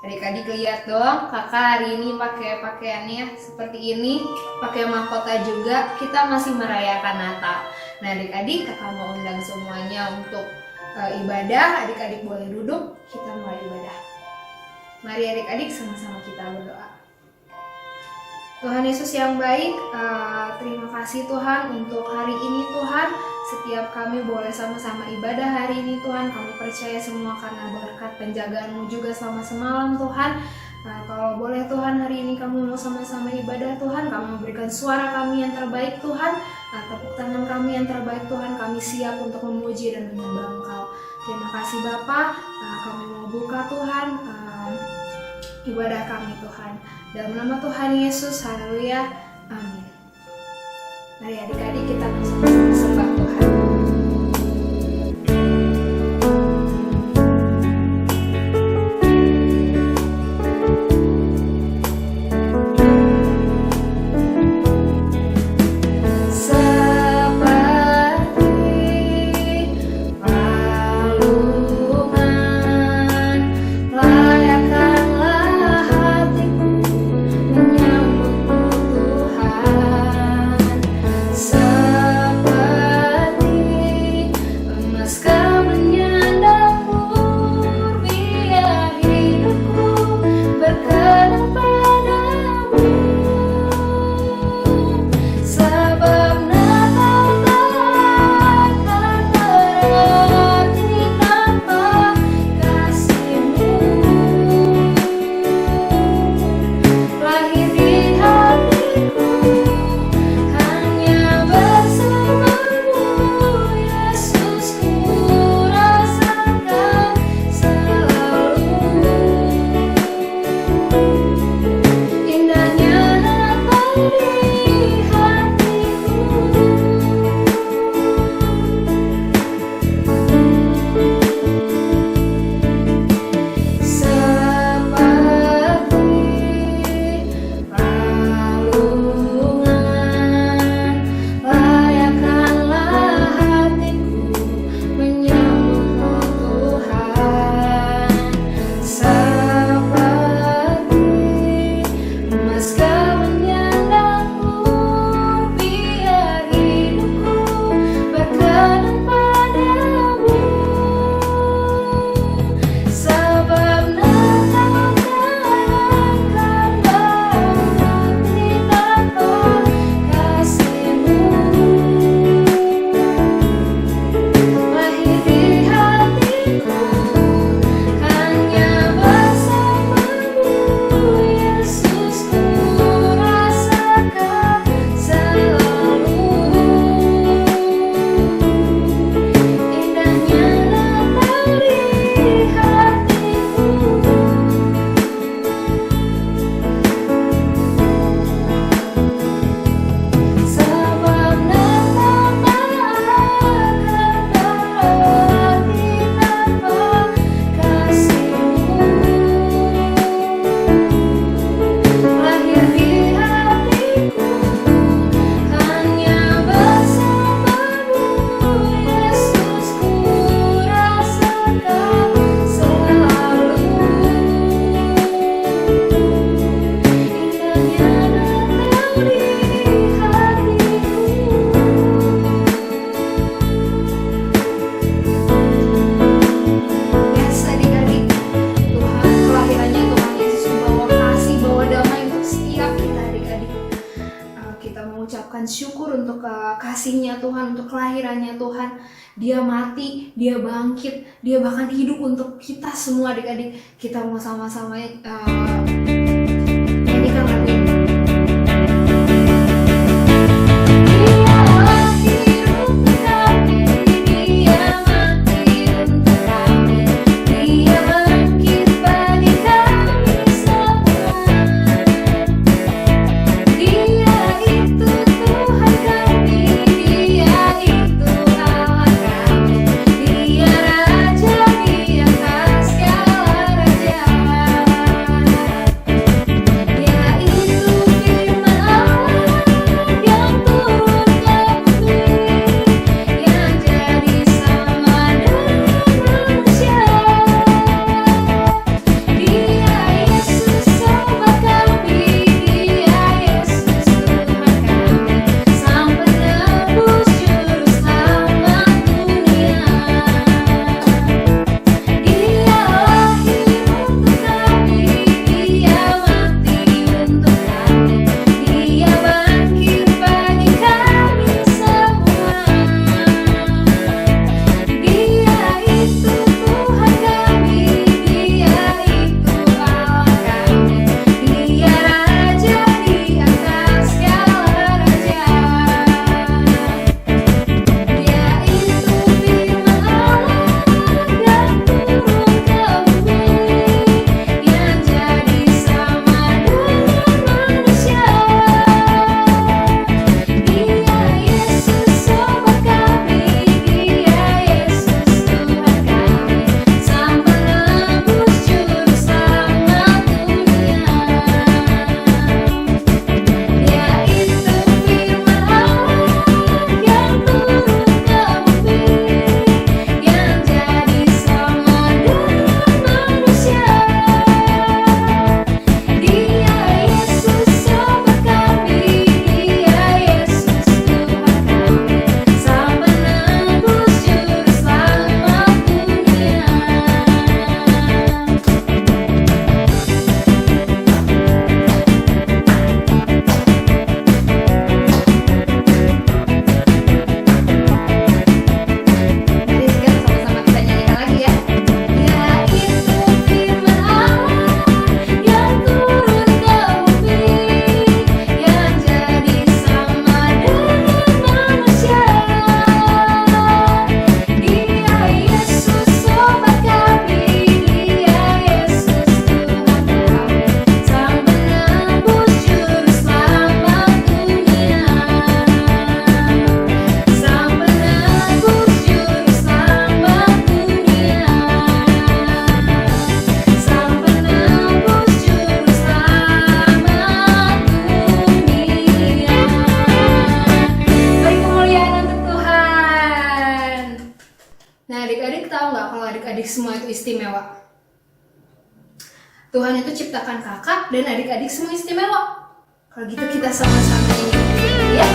Adik-adik lihat dong, kakak hari ini pakai pakaiannya seperti ini, pakai mahkota juga. Kita masih merayakan Natal. Nah adik-adik, kakak mau undang semuanya untuk ibadah. Adik-adik boleh duduk, kita mulai ibadah. Mari adik-adik sama-sama kita berdoa. Tuhan Yesus yang baik, terima kasih Tuhan untuk hari ini Tuhan. Setiap kami boleh sama-sama ibadah hari ini Tuhan. Kami percaya semua karena berkat penjagaan-Mu juga selama semalam Tuhan. Kalau boleh Tuhan hari ini kami mau sama-sama ibadah Tuhan. Kami memberikan suara kami yang terbaik Tuhan. Tepuk tangan kami yang terbaik Tuhan. Kami siap untuk memuji dan menyembah Engkau. Terima kasih Bapa. Kami mau buka Tuhan ibadah kami Tuhan. Dalam nama Tuhan Yesus, haleluya, amin. Mari adik-adik kita bersama-sama sembah Tuhan. Syukur untuk kasih-Nya Tuhan, untuk kelahirannya Tuhan. Dia mati, Dia bangkit, Dia bahkan hidup untuk kita semua adik-adik. Kita mau sama-sama nyanyikan lagu ini. Tuhan itu ciptakan kakak dan adik-adik semua istimewa. Kalau gitu kita sama-sama nyanyi ya.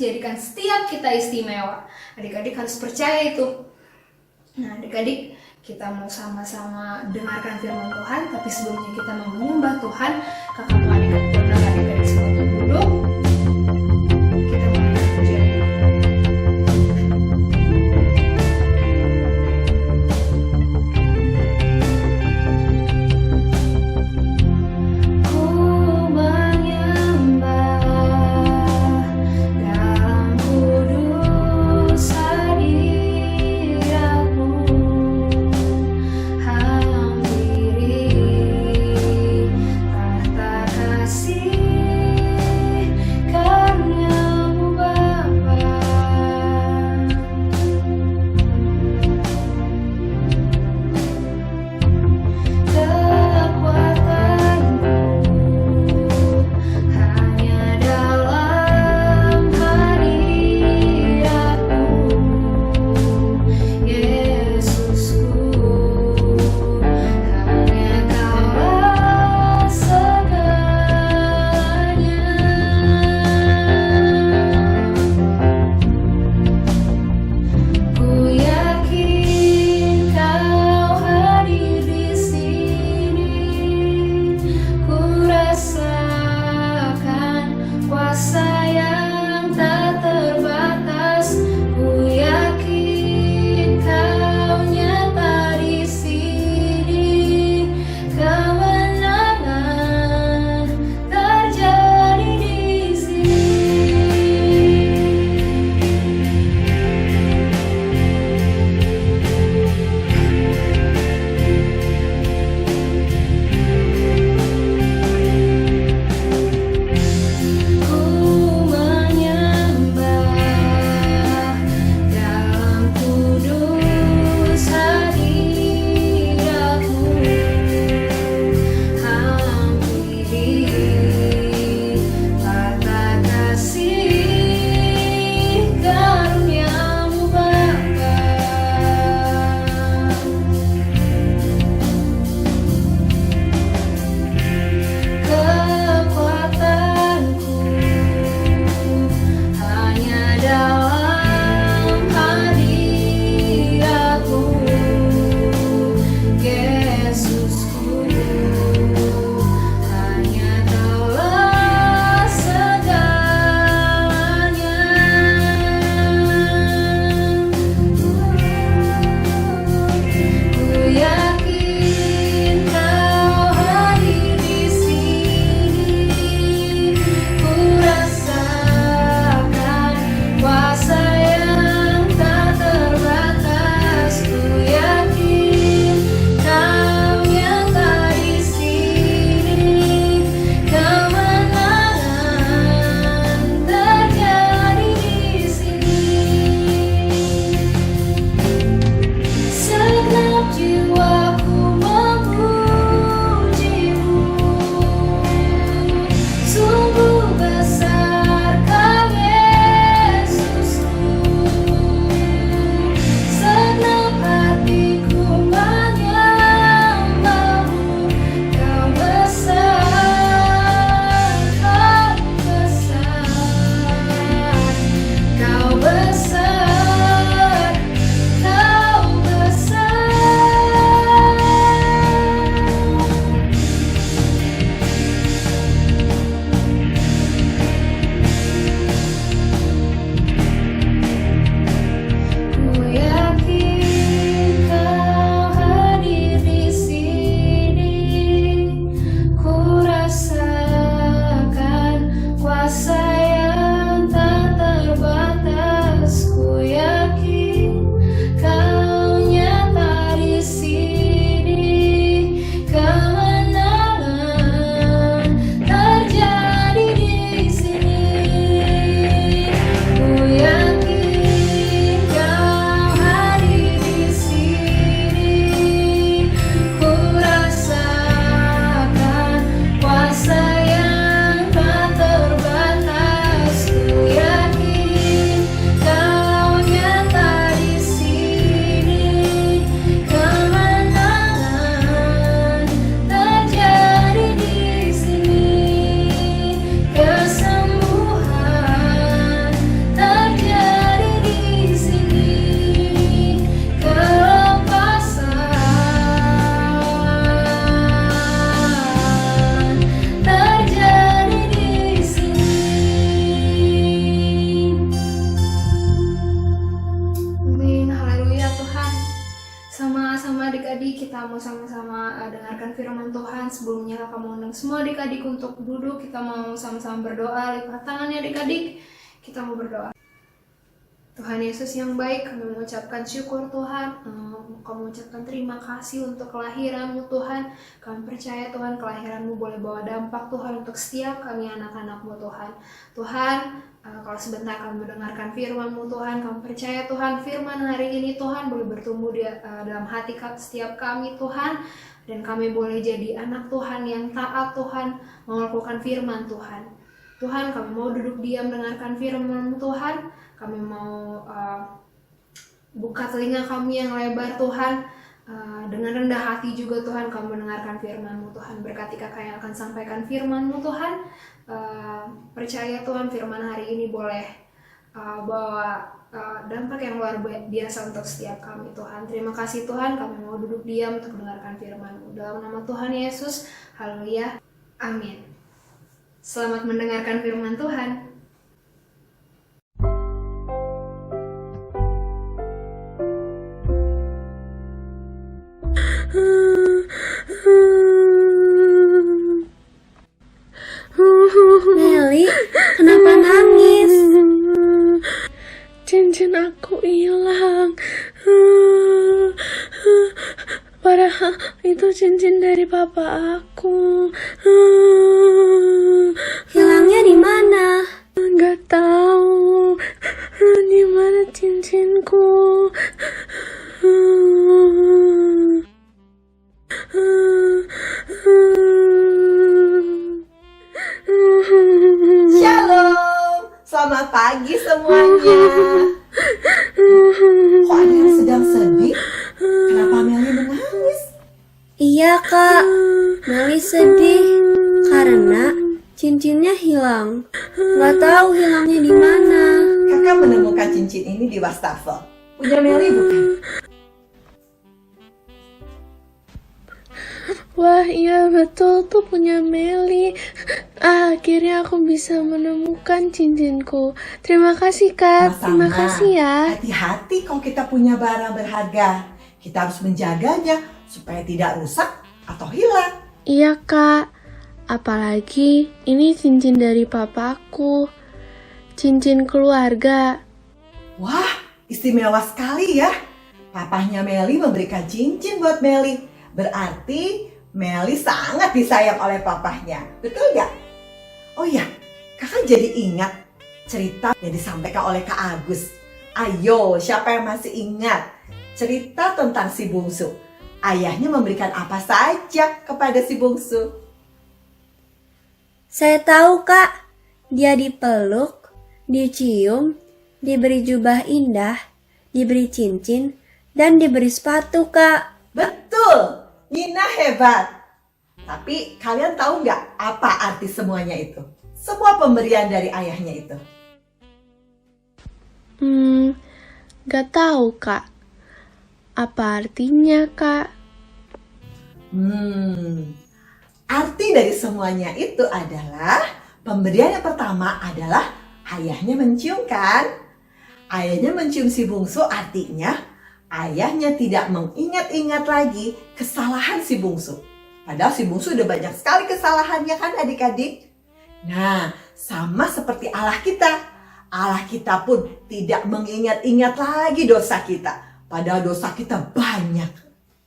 Jadikan setiap kita istimewa. Adik-adik harus percaya itu. Nah, adik-adik, kita mau sama-sama dengarkan firman Tuhan, tapi sebelumnya kita mau menyembah Tuhan. Kakak mau adik-adik semua untuk duduk. Kita mau pujian. See kita mau sama-sama dengarkan firman Tuhan. Sebelumnya kakak mau undang semua adik-adik untuk duduk. Kita mau sama-sama berdoa. Lipat tangannya adik-adik. Kita mau berdoa. Tuhan Yesus yang baik, kami mengucapkan syukur Tuhan. Kami mengucapkan terima kasih untuk kelahiran-Mu Tuhan. Kami percaya Tuhan kelahiran-Mu boleh bawa dampak Tuhan untuk setiap kami anak-anak-Mu Tuhan. Tuhan, kalau sebentar kami mendengarkan firman-Mu Tuhan, kami percaya Tuhan firman hari ini Tuhan boleh bertumbuh di dalam hati setiap kami Tuhan. Dan kami boleh jadi anak Tuhan yang taat Tuhan, melakukan firman Tuhan. Tuhan, kami mau duduk diam mendengarkan firman-Mu Tuhan. Kami mau buka telinga kami yang lebar Tuhan. Dengan rendah hati juga Tuhan kami mendengarkan firman-Mu Tuhan. Berkati kakak yang akan sampaikan firman-Mu Tuhan. Percaya Tuhan firman hari ini boleh bawa dampak yang luar biasa untuk setiap kami Tuhan. Terima kasih Tuhan, kami mau duduk diam untuk mendengarkan firman-Mu. Dalam nama Tuhan Yesus, haleluya, amin. Selamat mendengarkan firman Tuhan. Meli, kenapa nangis? Cincin aku hilang. Padahal itu cincin dari papa aku. Hilangnya di mana? Nggak tahu di mana cincinku. Shalom, selamat pagi semuanya. Kok ada yang sedang sedih? Kenapa Meli menangis? Iya kak, Meli sedih karena cincinnya hilang. Gak tahu hilangnya di mana. Kakak menemukan cincin ini di wastafel. Punya Meli bukan? Wah iya betul tuh punya Meli. Akhirnya aku bisa menemukan cincinku. Terima kasih Kak. Terima kasih ya. Hati-hati kalau kita punya barang berharga. Kita harus menjaganya supaya tidak rusak atau hilang. Iya Kak. Apalagi ini cincin dari papaku. Cincin keluarga. Wah, istimewa sekali ya. Papahnya Meli memberikan cincin buat Meli. Berarti Meli sangat disayang oleh papahnya. Betul gak? Oh iya, kakak jadi ingat cerita yang disampaikan oleh Kak Agus. Ayo, siapa yang masih ingat cerita tentang si bungsu? Ayahnya memberikan apa saja kepada si bungsu? Saya tahu kak, dia dipeluk, dicium, diberi jubah indah, diberi cincin, dan diberi sepatu kak. Betul, Nina hebat. Tapi kalian tahu nggak apa arti semuanya itu? Semua pemberian dari ayahnya itu. Gak tahu Kak. Apa artinya Kak? Arti dari semuanya itu adalah pemberian yang pertama adalah ayahnya mencium kan? Ayahnya mencium si bungsu artinya ayahnya tidak mengingat-ingat lagi kesalahan si bungsu. Padahal si bungsu udah banyak sekali kesalahannya kan adik-adik? Nah, sama seperti Allah kita. Allah kita pun tidak mengingat-ingat lagi dosa kita. Padahal dosa kita banyak.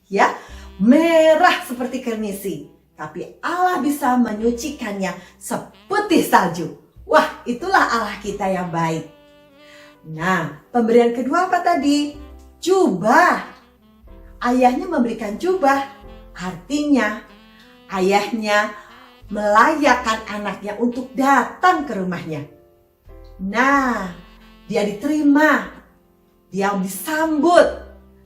Ya, merah seperti kernisi. Tapi Allah bisa menyucikannya seputih salju. Wah, itulah Allah kita yang baik. Nah, pemberian kedua apa tadi? Jubah. Ayahnya memberikan jubah. Artinya, ayahnya melayakkan anaknya untuk datang ke rumahnya. Nah, dia diterima. Dia disambut.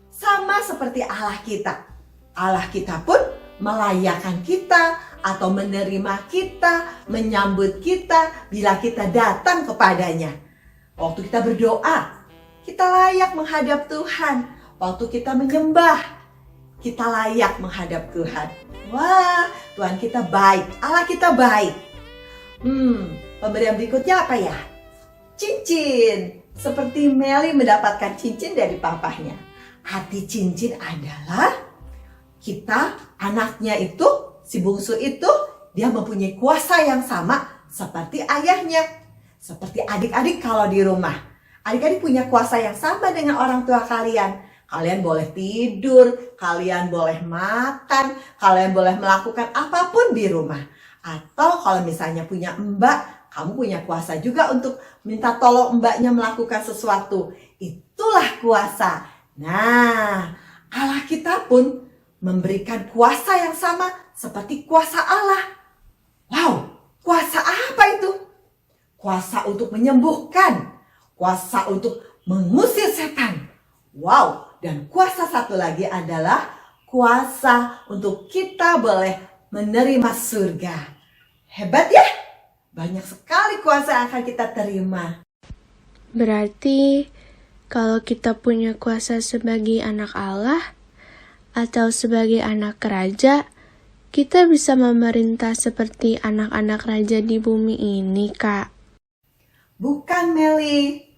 Sama seperti Allah kita. Allah kita pun melayakkan kita atau menerima kita, menyambut kita bila kita datang kepadanya. Waktu kita berdoa, kita layak menghadap Tuhan. Waktu kita menyembah, kita layak menghadap Tuhan. Wah, Tuhan kita baik, Allah kita baik. Pemberian berikutnya apa ya? Cincin. Seperti Meli mendapatkan cincin dari papahnya. Arti cincin adalah kita anaknya itu, si bungsu itu, dia mempunyai kuasa yang sama seperti ayahnya. Seperti adik-adik kalau di rumah. Adik-adik punya kuasa yang sama dengan orang tua kalian. Kalian boleh tidur, kalian boleh makan, kalian boleh melakukan apapun di rumah. Atau kalau misalnya punya mbak, kamu punya kuasa juga untuk minta tolong mbaknya melakukan sesuatu. Itulah kuasa. Nah, Allah kita pun memberikan kuasa yang sama seperti kuasa Allah. Wow, kuasa apa itu? Kuasa untuk menyembuhkan, kuasa untuk mengusir setan. Wow, dan kuasa satu lagi adalah kuasa untuk kita boleh menerima surga. Hebat ya? Banyak sekali kuasa yang akan kita terima. Berarti kalau kita punya kuasa sebagai anak Allah atau sebagai anak raja, kita bisa memerintah seperti anak-anak raja di bumi ini, Kak. Bukan, Meli.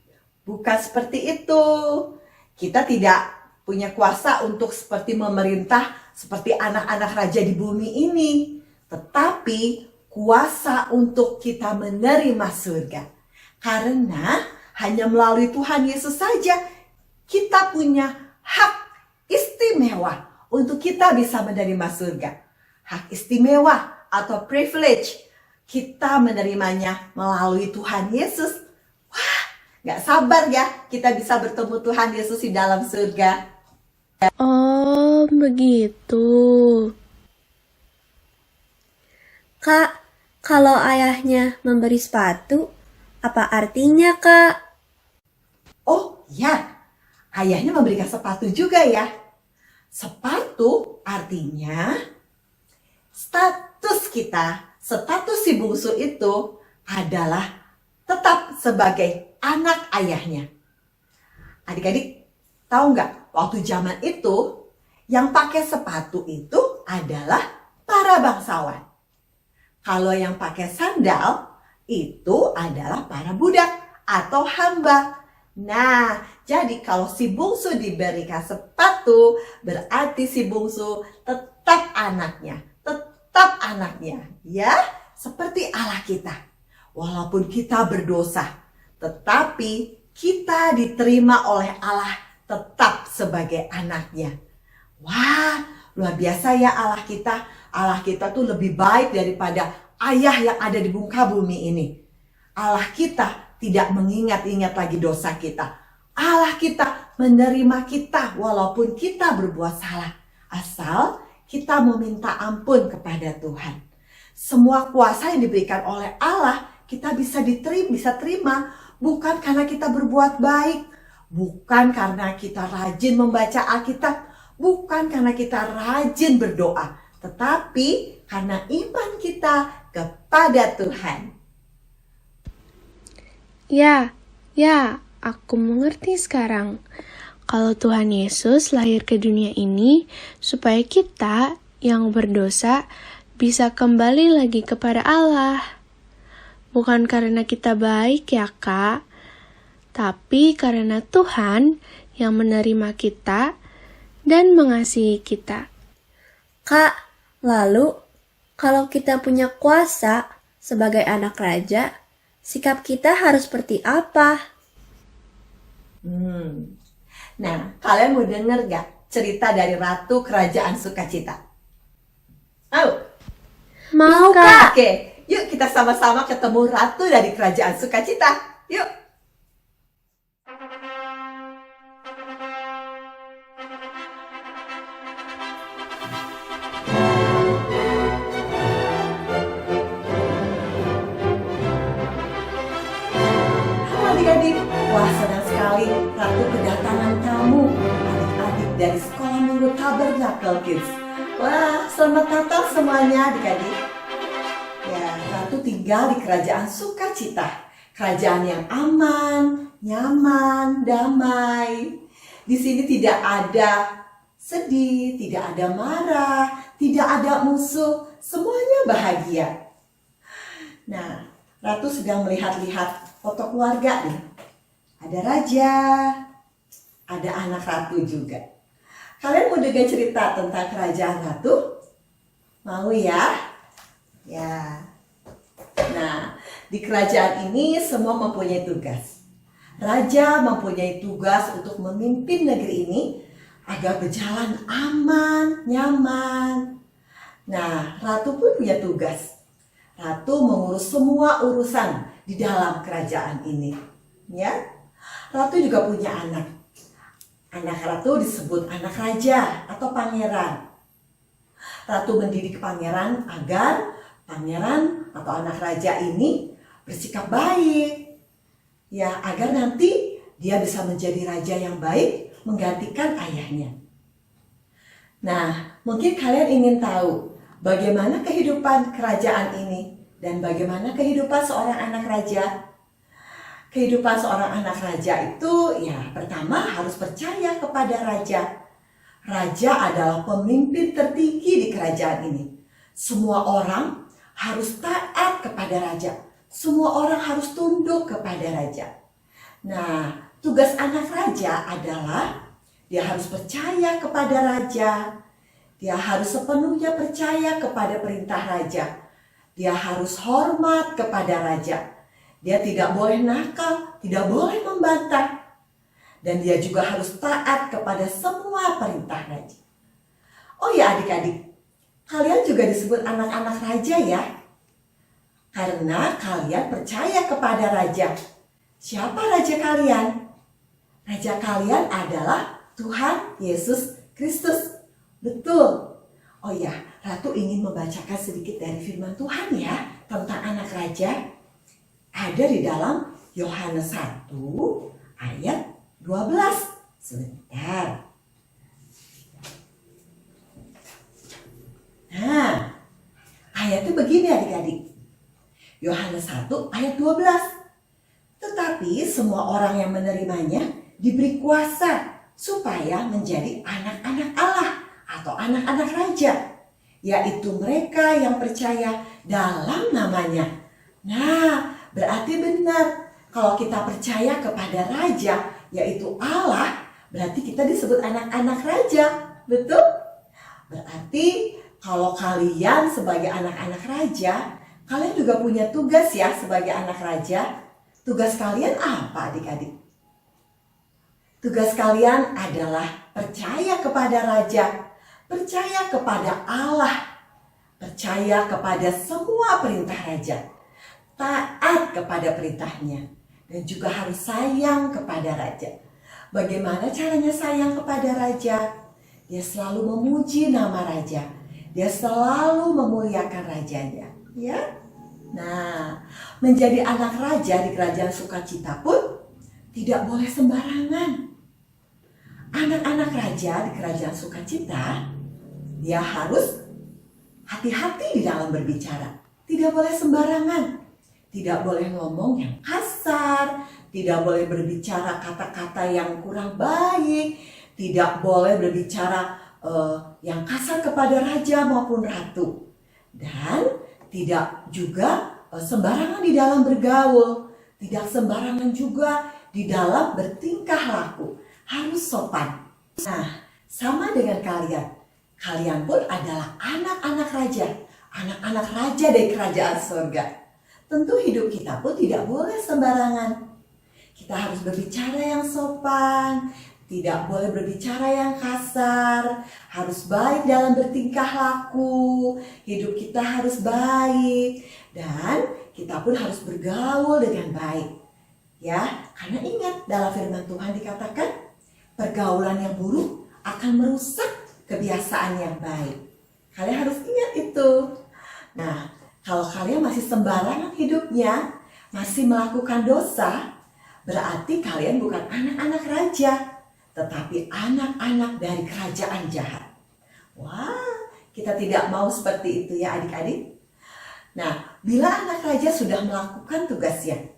Bukan seperti itu. Kita tidak punya kuasa untuk seperti memerintah seperti anak-anak raja di bumi ini. Tetapi kuasa untuk kita menerima surga. Karena hanya melalui Tuhan Yesus saja kita punya hak istimewa untuk kita bisa menerima surga. Hak istimewa atau privilege kita menerimanya melalui Tuhan Yesus. Wah, gak sabar ya kita bisa bertemu Tuhan Yesus di dalam surga. Oh, begitu. Kak, kalau ayahnya memberi sepatu, apa artinya, Kak? Oh ya, ayahnya memberikan sepatu juga ya. Sepatu artinya status kita, status si bungsu itu adalah tetap sebagai anak ayahnya. Adik-adik tahu nggak, waktu zaman itu yang pakai sepatu itu adalah para bangsawan. Kalau yang pakai sandal itu adalah para budak atau hamba. Nah, jadi kalau si bungsu diberikan sepatu, berarti si bungsu tetap anaknya. Tetap anaknya, ya, seperti Allah kita. Walaupun kita berdosa, tetapi kita diterima oleh Allah tetap sebagai anaknya. Wah, luar biasa ya Allah kita. Allah kita tuh lebih baik daripada ayah yang ada di muka bumi ini. Allah kita tidak mengingat-ingat lagi dosa kita. Allah kita menerima kita walaupun kita berbuat salah. Asal kita meminta ampun kepada Tuhan. Semua kuasa yang diberikan oleh Allah kita bisa terima bukan karena kita berbuat baik, bukan karena kita rajin membaca Alkitab, bukan karena kita rajin berdoa, tetapi karena iman kita kepada Tuhan. Ya, aku mengerti sekarang. Kalau Tuhan Yesus lahir ke dunia ini supaya kita yang berdosa bisa kembali lagi kepada Allah. Bukan karena kita baik ya, Kak, tapi karena Tuhan yang menerima kita dan mengasihi kita. Kak, lalu kalau kita punya kuasa sebagai anak raja, sikap kita harus seperti apa? Nah, kalian mau denger gak cerita dari Ratu Kerajaan Sukacita? Mau, Kak. Oke, yuk kita sama-sama ketemu Ratu dari Kerajaan Sukacita. Yuk. Halo adik-adik, wah senang sekali Ratu kedatangan kamu, adik-adik dari Sekolah Minggu Tabernacle Kids. Wah, selamat datang semuanya adik-adik. Ya, Ratu tinggal di Kerajaan Sukacita. Kerajaan yang aman, nyaman, damai. Di sini tidak ada sedih, tidak ada marah, tidak ada musuh. Semuanya bahagia. Nah, Ratu sedang melihat-lihat foto keluarga nih. Ada raja, ada anak ratu juga. Kalian mau dengar cerita tentang kerajaan ratu? Mau ya? Ya. Nah, di kerajaan ini semua mempunyai tugas. Raja mempunyai tugas untuk memimpin negeri ini agar berjalan aman, nyaman. Nah, ratu pun punya tugas. Ratu mengurus semua urusan di dalam kerajaan ini. Ya, ratu juga punya anak. Anak ratu disebut anak raja atau pangeran. Ratu mendidik pangeran agar pangeran atau anak raja ini bersikap baik. Ya, agar nanti dia bisa menjadi raja yang baik menggantikan ayahnya. Nah, mungkin kalian ingin tahu bagaimana kehidupan kerajaan ini dan bagaimana kehidupan seorang anak raja. Kehidupan seorang anak raja itu ya pertama harus percaya kepada raja. Raja adalah pemimpin tertinggi di kerajaan ini. Semua orang harus taat kepada raja. Semua orang harus tunduk kepada raja. Nah, tugas anak raja adalah dia harus percaya kepada raja. Dia harus sepenuhnya percaya kepada perintah raja. Dia harus hormat kepada raja. Dia tidak boleh nakal, tidak boleh membantah. Dan dia juga harus taat kepada semua perintah raja. Oh ya adik-adik, kalian juga disebut anak-anak raja ya. Karena kalian percaya kepada raja. Siapa raja kalian? Raja kalian adalah Tuhan Yesus Kristus. Betul. Oh ya, Ratu ingin membacakan sedikit dari firman Tuhan ya tentang anak raja. Ada di dalam Yohanes 1 ayat 12. Sebentar. Nah, ayatnya begini adik-adik. Yohanes 1 ayat 12. Tetapi semua orang yang menerimanya diberi kuasa supaya menjadi anak-anak Allah atau anak-anak raja, yaitu mereka yang percaya dalam namanya. Nah, berarti benar kalau kita percaya kepada raja, yaitu Allah, berarti kita disebut anak-anak raja. Betul? Berarti kalau kalian sebagai anak-anak raja, kalian juga punya tugas ya sebagai anak raja. Tugas kalian apa adik-adik? Tugas kalian adalah percaya kepada raja, percaya kepada Allah, percaya kepada semua perintah raja, taat kepada perintahnya, dan juga harus sayang kepada raja. Bagaimana caranya sayang kepada raja? Dia selalu memuji nama raja, dia selalu memuliakan rajanya, ya. Nah, menjadi anak raja di kerajaan Sukacita pun tidak boleh sembarangan. Anak-anak raja di kerajaan Sukacita, dia harus hati-hati di dalam berbicara. Tidak boleh sembarangan. Tidak boleh ngomong yang kasar. Tidak boleh berbicara kata-kata yang kurang baik. Tidak boleh berbicara yang kasar kepada raja maupun ratu. Dan tidak juga sembarangan di dalam bergaul. Tidak sembarangan juga di dalam bertingkah laku. Harus sopan. Nah, sama dengan kalian. Kalian pun adalah anak-anak raja. Anak-anak raja dari kerajaan surga. Tentu hidup kita pun tidak boleh sembarangan. Kita harus berbicara yang sopan. Tidak boleh berbicara yang kasar. Harus baik dalam bertingkah laku. Hidup kita harus baik. Dan kita pun harus bergaul dengan baik. Ya, karena ingat dalam firman Tuhan dikatakan, pergaulan yang buruk akan merusak kebiasaan yang baik. Kalian harus ingat itu. Nah, kalau kalian masih sembarangan hidupnya, masih melakukan dosa, berarti kalian bukan anak-anak raja, tetapi anak-anak dari kerajaan jahat. Wah, kita tidak mau seperti itu ya adik-adik. Nah, bila anak raja sudah melakukan tugasnya,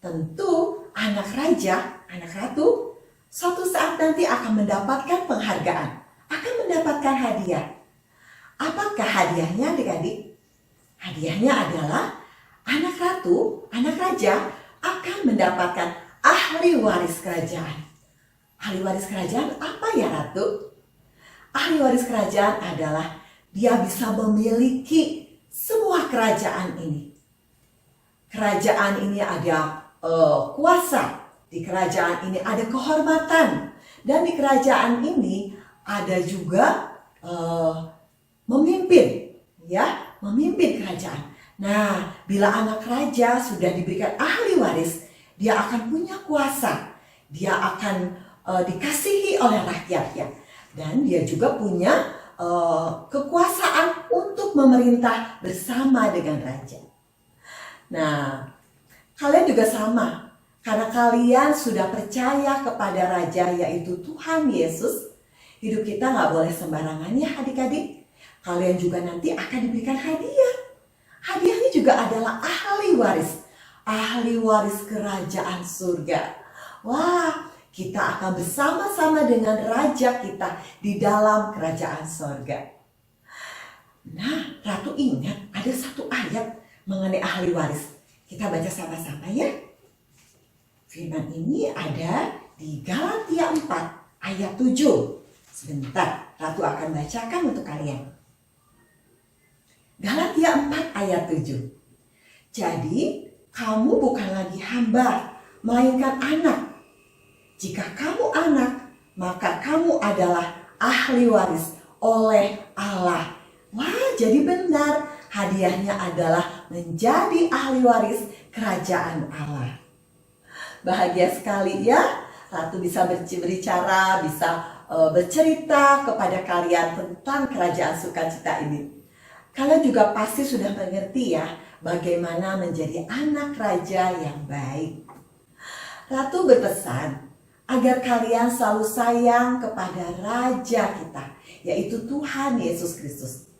tentu anak raja, anak ratu, suatu saat nanti akan mendapatkan penghargaan, akan mendapatkan hadiah. Apakah hadiahnya adik-adik? Hadiahnya adalah anak ratu, anak raja akan mendapatkan ahli waris kerajaan. Ahli waris kerajaan apa ya ratu? Ahli waris kerajaan adalah dia bisa memiliki semua kerajaan ini. Kerajaan ini ada kuasa, di kerajaan ini ada kehormatan, dan di kerajaan ini ada juga memimpin, ya, memimpin kerajaan. Nah, bila anak raja sudah diberikan ahli waris, dia akan punya kuasa, dia akan dikasihi oleh rakyatnya, dan dia juga punya kekuasaan untuk memerintah bersama dengan raja. Nah, kalian juga sama, karena kalian sudah percaya kepada raja, yaitu Tuhan Yesus. Hidup kita nggak boleh sembarangan ya adik-adik. Kalian juga nanti akan diberikan hadiah. Hadiahnya juga adalah ahli waris kerajaan surga. Wah, kita akan bersama-sama dengan raja kita di dalam kerajaan surga. Nah, Ratu ingat ada satu ayat mengenai ahli waris. Kita baca sama-sama ya. Firman ini ada di Galatia 4 ayat 7. Sebentar, Ratu akan bacakan untuk kalian. Galatia 4 ayat 7. Jadi, kamu bukan lagi hamba, melainkan anak. Jika kamu anak, maka kamu adalah ahli waris oleh Allah. Wah, jadi benar. Hadiahnya adalah menjadi ahli waris kerajaan Allah. Bahagia sekali ya, Ratu bisa berbicara, bisa bercerita kepada kalian tentang kerajaan sukacita ini. Kalian juga pasti sudah mengerti ya, bagaimana menjadi anak raja yang baik. Ratu berpesan agar kalian selalu sayang kepada raja kita, yaitu Tuhan Yesus Kristus.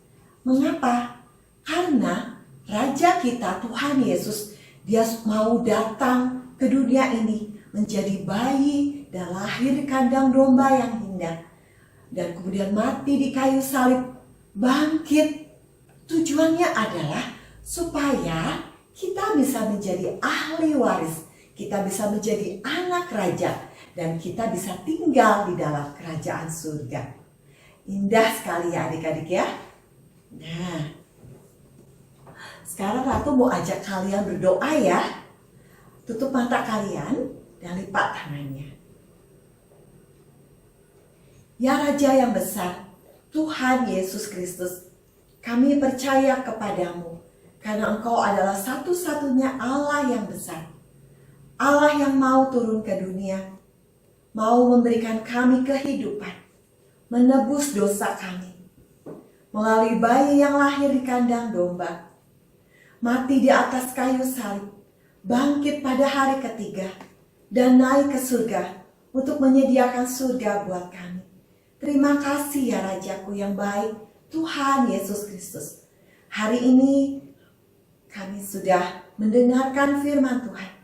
Mengapa? Karena raja kita, Tuhan Yesus, dia mau datang ke dunia ini menjadi bayi dan lahir di kandang domba yang indah, dan kemudian mati di kayu salib, bangkit. Tujuannya adalah supaya kita bisa menjadi ahli waris, kita bisa menjadi anak raja, dan kita bisa tinggal di dalam kerajaan surga. Indah sekali ya adik-adik ya. Nah, sekarang Ratu mau ajak kalian berdoa ya. Tutup mata kalian dan lipat tangannya. Ya Raja yang besar, Tuhan Yesus Kristus, kami percaya kepadamu karena Engkau adalah satu-satunya Allah yang besar. Allah yang mau turun ke dunia, mau memberikan kami kehidupan, menebus dosa kami. Melalui bayi yang lahir di kandang domba, mati di atas kayu salib, bangkit pada hari ketiga, dan naik ke surga untuk menyediakan surga buat kami. Terima kasih ya Rajaku yang baik, Tuhan Yesus Kristus. Hari ini kami sudah mendengarkan firman Tuhan.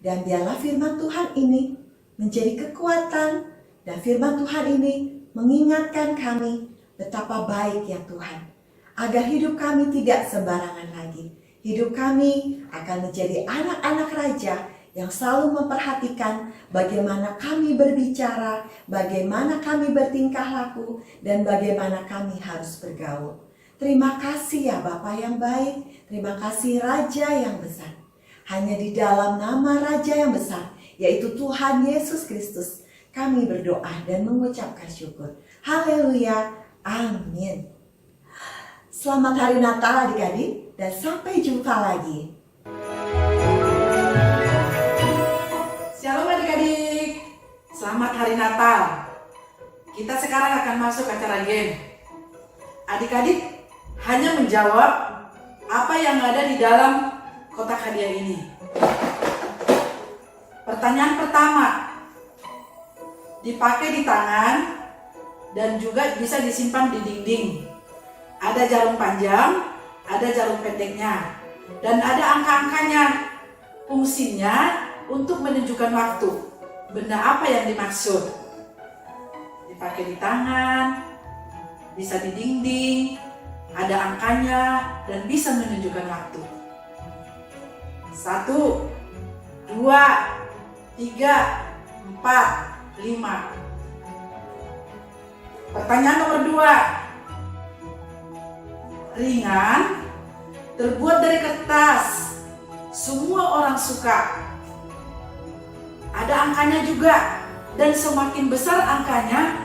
Dan biarlah firman Tuhan ini menjadi kekuatan, dan firman Tuhan ini mengingatkan kami betapa baik ya Tuhan. Agar hidup kami tidak sembarangan lagi. Hidup kami akan menjadi anak-anak raja yang selalu memperhatikan bagaimana kami berbicara, bagaimana kami bertingkah laku, dan bagaimana kami harus bergaul. Terima kasih ya Bapa yang baik, terima kasih Raja yang besar. Hanya di dalam nama Raja yang besar, yaitu Tuhan Yesus Kristus, kami berdoa dan mengucapkan syukur. Haleluya, amin. Selamat Hari Natal adik-adik, dan sampai jumpa lagi. Shalom adik-adik, selamat Hari Natal. Kita sekarang akan masuk acara game. Adik-adik hanya menjawab apa yang ada di dalam kotak hadiah ini. Pertanyaan pertama, dipakai di tangan dan juga bisa disimpan di dinding. Ada jarum panjang, ada jarum pendeknya, dan ada angka-angkanya. Fungsinya untuk menunjukkan waktu. Benda apa yang dimaksud? Dipakai di tangan, bisa di dinding, ada angkanya, dan bisa menunjukkan waktu. 1, 2, 3, 4, 5. Pertanyaan nomor 2. Ringan, terbuat dari kertas. Semua orang suka. Ada angkanya juga. Dan semakin besar angkanya,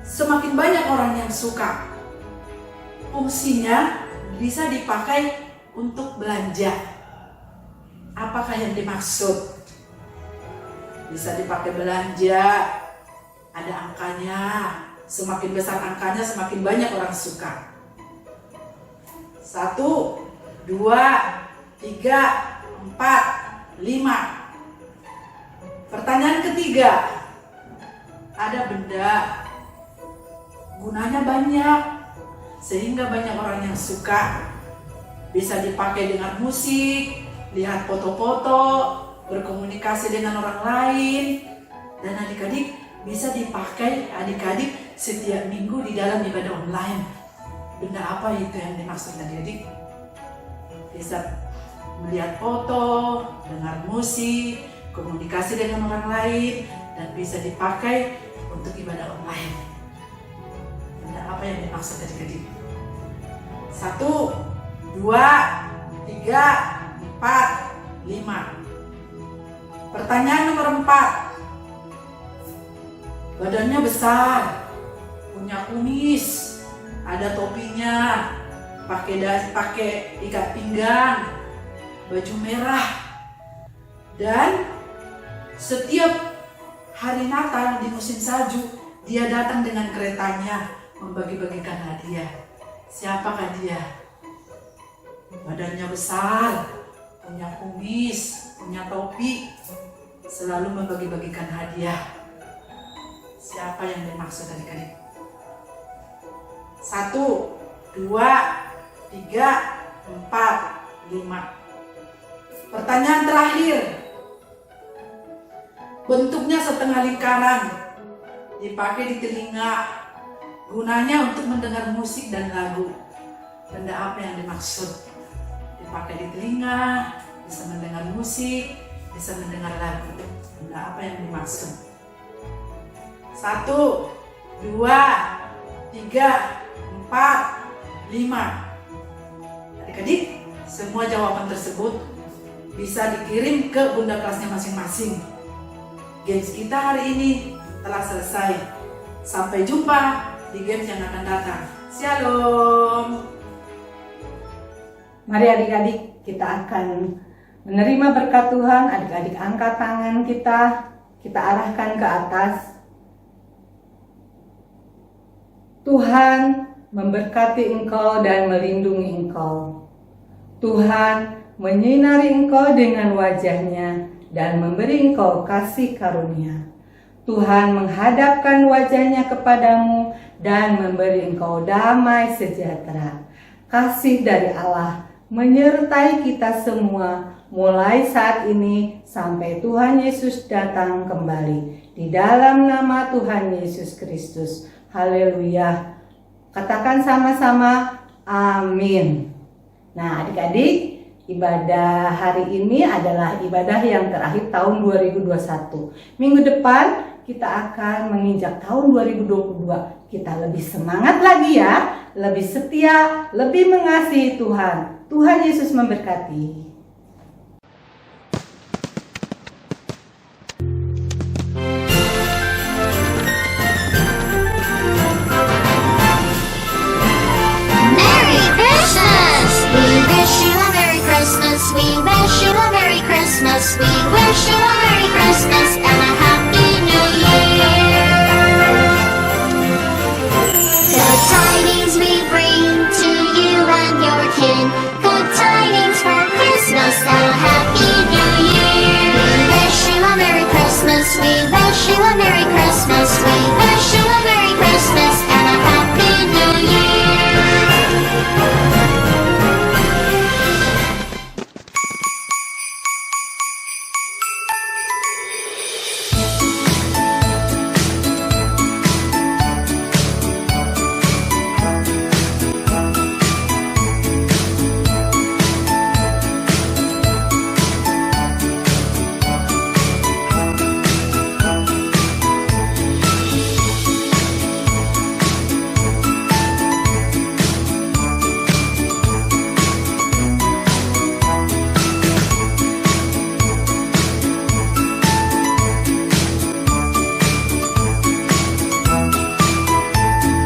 semakin banyak orang yang suka. Fungsinya bisa dipakai untuk belanja. Apakah yang dimaksud? Bisa dipakai belanja, ada angkanya. Semakin besar angkanya, semakin banyak orang suka. 1, 2, 3, 4, 5. Pertanyaan ketiga. Ada benda, gunanya banyak, sehingga banyak orang yang suka. Bisa dipakai dengan musik, lihat foto-foto, berkomunikasi dengan orang lain, dan adik-adik bisa dipakai adik-adik setiap minggu di dalam ibadah online. Benda apa itu yang dimaksud adik-adik? Bisa melihat foto, dengar musik, komunikasi dengan orang lain, dan bisa dipakai untuk ibadah online. Benda apa yang dimaksud adik-adik? 1, 2, 3, 4, 5. Pertanyaan nomor 4. Badannya besar, punya kumis, ada topinya, pakai ikat pinggang, baju merah, dan setiap hari Natal di musim salju dia datang dengan keretanya membagi-bagikan hadiah. Siapakah dia? Badannya besar, punya kumis, punya topi, selalu membagi-bagikan hadiah. Siapa yang dimaksud adik-adik? 1, 2, 3, 4, 5. Pertanyaan terakhir. Bentuknya setengah lingkaran, dipakai di telinga, gunanya untuk mendengar musik dan lagu. Benda apa yang dimaksud? Dipakai di telinga, bisa mendengar musik, bisa mendengar lagu. Benda apa yang dimaksud? 1, 2, 3, 4, 5. Adik-adik, semua jawaban tersebut bisa dikirim ke bunda kelasnya masing-masing. Games kita hari ini telah selesai. Sampai jumpa di games yang akan datang. Shalom. Mari adik-adik, kita akan menerima berkat Tuhan. Adik-adik angkat tangan kita arahkan ke atas. Tuhan memberkati engkau dan melindungi engkau. Tuhan menyinari engkau dengan wajahnya dan memberi engkau kasih karunia. Tuhan menghadapkan wajahnya kepadamu dan memberi engkau damai sejahtera. Kasih dari Allah menyertai kita semua mulai saat ini sampai Tuhan Yesus datang kembali. Di dalam nama Tuhan Yesus Kristus. Haleluya. Katakan sama-sama amin. Nah, adik-adik, ibadah hari ini adalah ibadah yang terakhir tahun 2021. Minggu depan kita akan menginjak tahun 2022. Kita lebih semangat lagi ya, lebih setia, lebih mengasihi Tuhan. Tuhan Yesus memberkati.